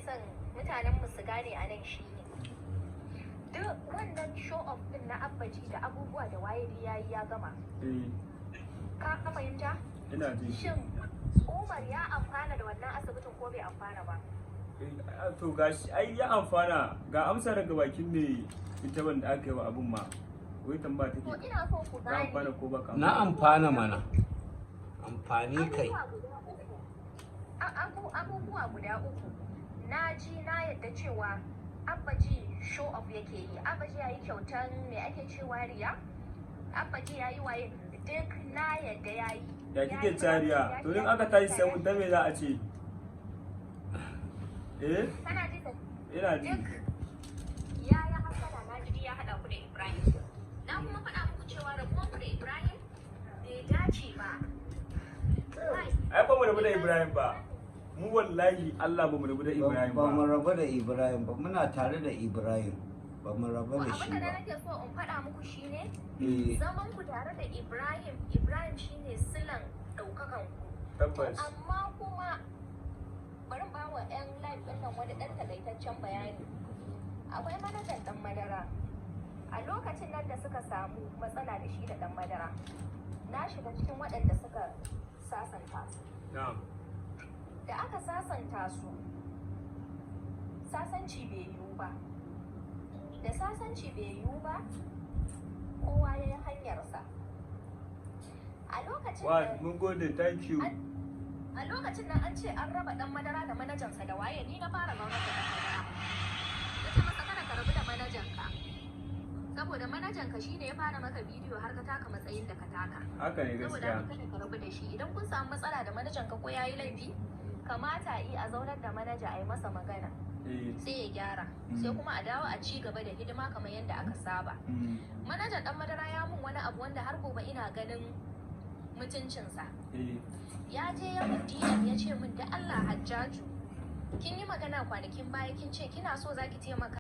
son mutanen mu su gane a nan shi ne duk wannan show off din na abbaji da abubuwa da waye yayi ya gama. Ka fahimta? Ina jin. Shin Umar ya amfana da wannan asibitin ko bai amfana ba? To gashi ai ya amfana, ga amsa daga bakin ne ita wanda aka yi wa abun ma. Wai tambaya take. To ina so ku gane. Amfana ko baka? Na amfana mana. Amfani kai. Abubuwa guda uku. Na ji na yadda cewa abbaji show off yake yi. Abbaji yayi kyautan me ake cewa riya? Abbaji yayi waye duk na yadda yayi. Ya kike cariya? To in aka tashi sai mun da me za a ce? Kana ji? Ina ji. Ya hasala na ji ya hada ku da Ibrahim. Na kuma faɗa muku cewa rabuwan ku da Ibrahim bai dace ba. Ai ba mu rabu da Ibrahim ba. Mu wallahi Allah ba mu rabu da Ibrahim ba. Ba mu rabu da Ibrahim ba, muna tare da Ibrahim. Ba mu rabu da shi Abin da ba. nake so in faɗa muku shine zaman ku tare da Ibrahim shine silan ɗaukakan ku. Tabbas. Amma kuma bari ba wa 'yan live ɗin nan wani ɗan takaitaccen bayani. Akwai manajan ɗan madara. A lokacin nan da suka samu matsala da shi da ɗan madara, na shiga cikin waɗanda suka sasanta su. Da aka sasanta su, sasanci bai yiwu ba. Da sasanci bai yiwu ba, kowa ya yi hanyarsa. A lokacin nan, Mun gode, thank you. a lokacin nan an ce an raba ɗan madara da manajansa da waye, ni na fara zaunar da ɗan madara. Ya ce masa kada ka rabu da manajanka. Saboda manajanka shi ne ya fara maka bidiyo har ka taka matsayin da ka taka. Haka ne gaskiya. Saboda haka kada ka rabu da shi. Idan kun samu matsala da manajanka ko ya yi laifi, kamata a zaunar da manaja a yi masa magana. Sai ya gyara. Sai kuma a dawo a ci gaba da hidima kamar yadda aka saba. Manajan ɗan madara ya mun wani abu wanda har gobe ina ganin mutuncinsa. Ya je ya mun DM ya ce min da Allah Hajjaju, kin yi magana kwanakin baya kin ce kina so zaki taimaka